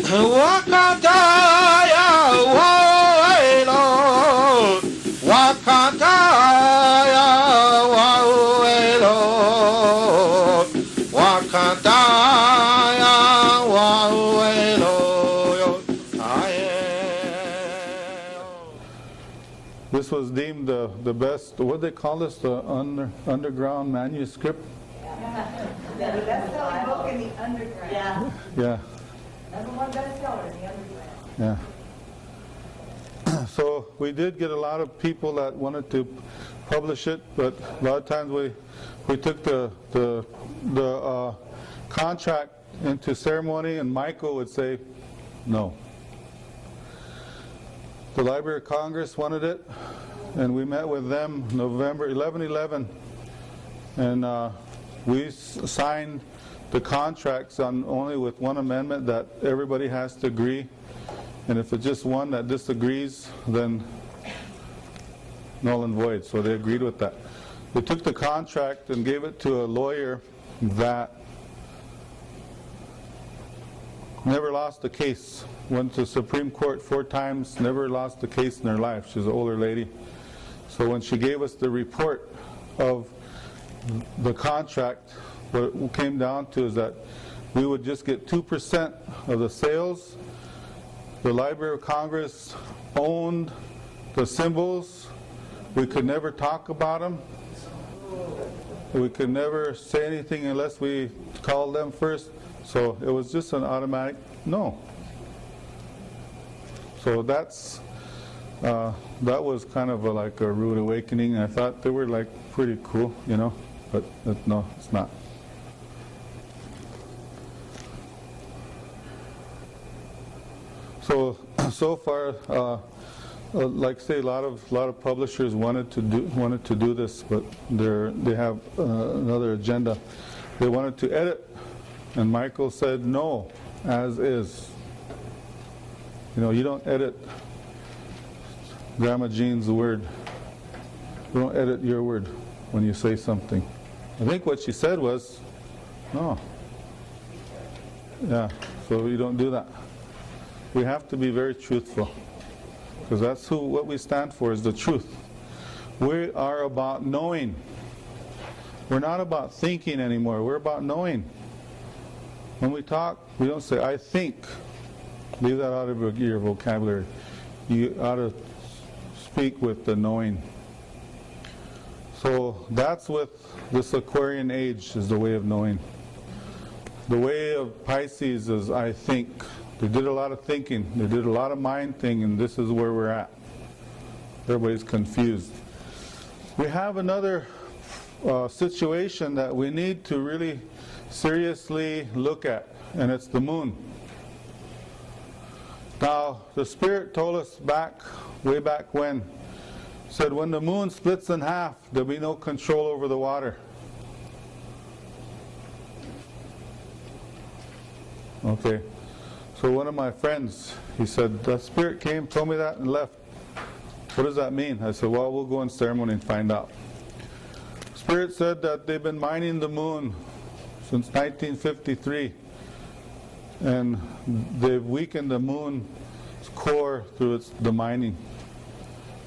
Wakataya, Waelo, Wakataya, Waelo, Wakataya, Waelo, This was deemed the best, what do they call this, the underground manuscript? The best-selling book in the underground. Yeah. Yeah. Number one bestseller in the underground. Yeah. So we did get a lot of people that wanted to publish it, but a lot of times we took the contract into ceremony, and Michael would say no. The Library of Congress wanted it, and we met with them November 11/11, and we signed the contracts on only with one amendment that everybody has to agree, and if it's just one that disagrees, then null and void. So they agreed with that. They took the contract and gave it to a lawyer that never lost a case. Went to Supreme Court 4 times, never lost a case in her life. She's an older lady. So when she gave us the report of the contract, what it came down to is that we would just get 2% of the sales. The Library of Congress owned the symbols. We could never talk about them. We could never say anything unless we called them first. So it was just an automatic no. So that was kind of like a rude awakening. I thought they were like pretty cool, you know, but no, it's not. So far, like I say, a lot of publishers wanted to do this, but they have another agenda. They wanted to edit, and Michael said no, as is. You know, you don't edit Grandma Jean's word. You don't edit your word when you say something. I think what she said was, no. Yeah, so you don't do that. We have to be very truthful, because that's what we stand for, is the truth. We are about knowing. We're not about thinking anymore. We're about knowing. When we talk, we don't say, I think. Leave that out of your vocabulary. You ought to speak with the knowing. So that's with this Aquarian age, is the way of knowing. The way of Pisces is I think. They did a lot of thinking. They did a lot of mind thing, and this is where we're at. Everybody's confused. We have another situation that we need to really seriously look at, and it's the moon. Now, the Spirit told us way back when, said when the moon splits in half, there'll be no control over the water. Okay. So one of my friends, he said, the Spirit came, told me that, and left. What does that mean? I said, well, we'll go in ceremony and find out. Spirit said that they've been mining the moon since 1953. And they've weakened the moon's core through the mining.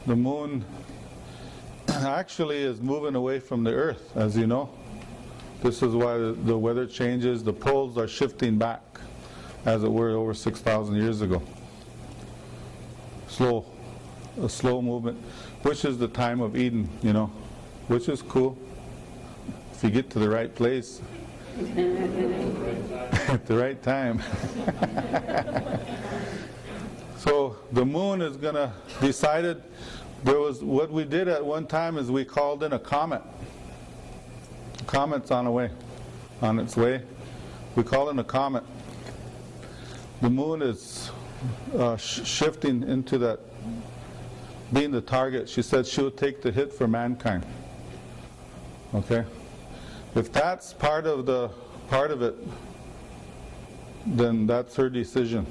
The moon actually is moving away from the Earth, as you know. This is why the weather changes. The poles are shifting back, as it were, over 6,000 years ago. A slow movement, which is the time of Eden, you know, which is cool if you get to the right place at the right time. So the moon is going to decided. What we did at one time is we called in a comet. The comet's on its way. We call in a comet. The moon is shifting into that, being the target. She said she would take the hit for mankind. Okay? If that's part of it, then that's her decision.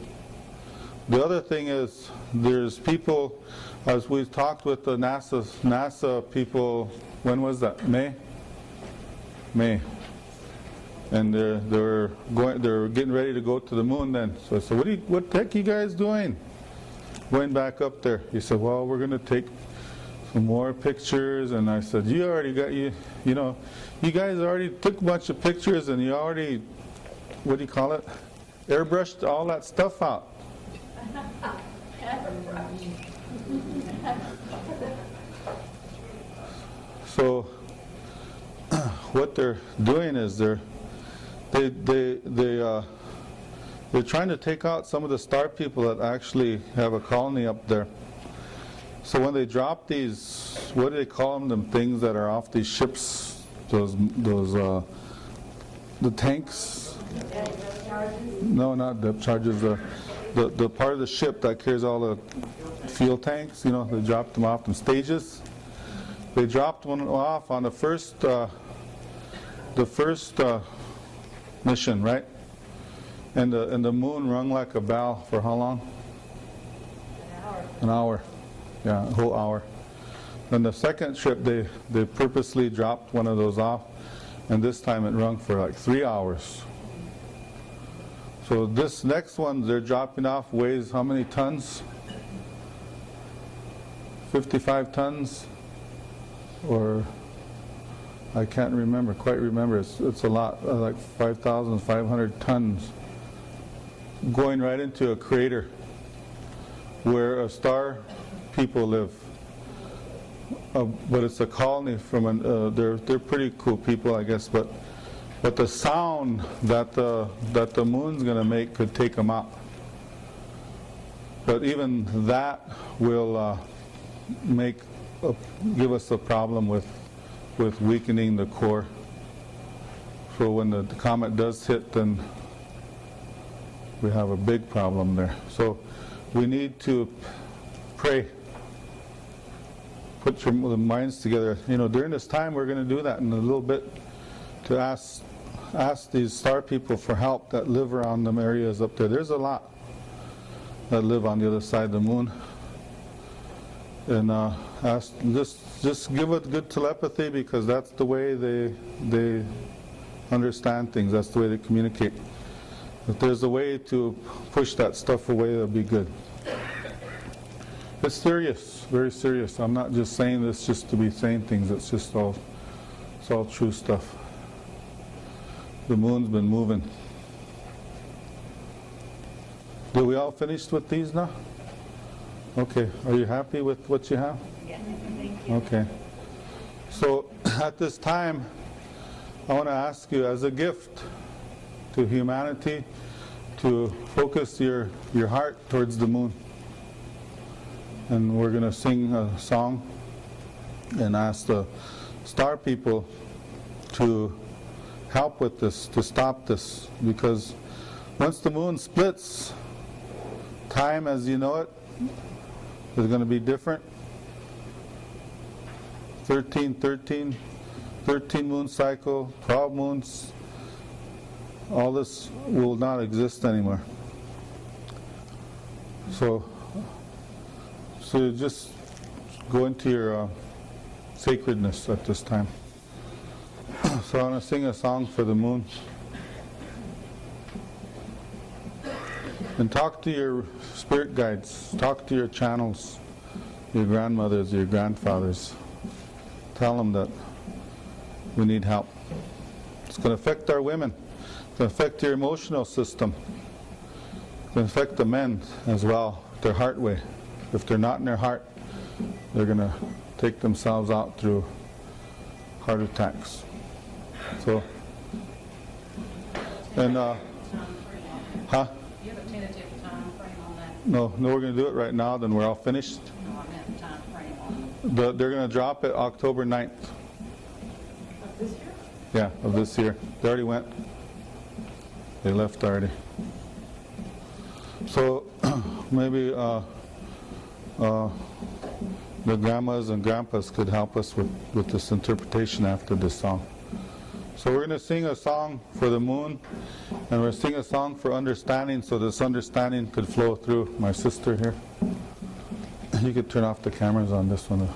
The other thing is, there's people, as we talked with the NASA people, when was that? May? and they're getting ready to go to the moon then. So I said, what the heck you guys doing? Going back up there. He said, well, we're going to take some more pictures. And I said, you already got, you know, you guys already took a bunch of pictures and you already, what do you call it? Airbrushed all that stuff out. So what they're doing is they're trying to take out some of the star people that actually have a colony up there. So when they drop these, what do they call them things that are off these ships? Those the tanks? No, not depth charges. The part of the ship that carries all the fuel tanks. You know, they dropped them off in stages. They dropped one off on the first mission, right? And the moon rung like a bell for how long? An hour. Yeah, a whole hour. Then the second trip, they purposely dropped one of those off, and this time it rung for like 3 hours. So this next one they're dropping off weighs how many tons? 55 tons? Or I can't quite remember. It's a lot, like 5,500 tons, going right into a crater where a star people live. But it's a colony from they're pretty cool people, I guess. But the sound that the moon's going to make could take them out. But even that will give us a problem with weakening the core. So when the comet does hit, then we have a big problem there. So we need to pray. Put your minds together. You know, during this time we're going to do that in a little bit, to ask these star people for help that live around them areas up there. There's a lot that live on the other side of the moon. And just give it good telepathy, because that's the way they understand things. That's the way they communicate. If there's a way to push that stuff away, that'll be good. It's serious, very serious. I'm not just saying this just to be saying things. It's just all true stuff. The moon's been moving. Did we all finish with these now? Okay. Are you happy with what you have? Yes, thank you. Okay. So at this time, I want to ask you, as a gift to humanity, to focus your heart towards the moon. And we're going to sing a song and ask the star people to help with this, to stop this. Because once the moon splits, time as you know it is going to be different. 13 moon cycle, 12 moons, all this will not exist anymore. So just go into your sacredness at this time. So I'm going to sing a song for the moon. And talk to your spirit guides, talk to your channels, your grandmothers, your grandfathers. Tell them that we need help. It's going to affect our women. It's going to affect your emotional system. It's going to affect the men as well, their heart way. If they're not in their heart, they're going to take themselves out through heart attacks. So, and, Do you have a tentative time frame on that? no, we're going to do it right now, then we're all finished. No, I meant time frame on They're going to drop it October 9th. Of this year? Yeah, of this year. They already went. They left already. So maybe the grandmas and grandpas could help us with this interpretation after this song. So we're going to sing a song for the moon, and we're singing a song for understanding, so this understanding could flow through my sister here. You could turn off the cameras on this one.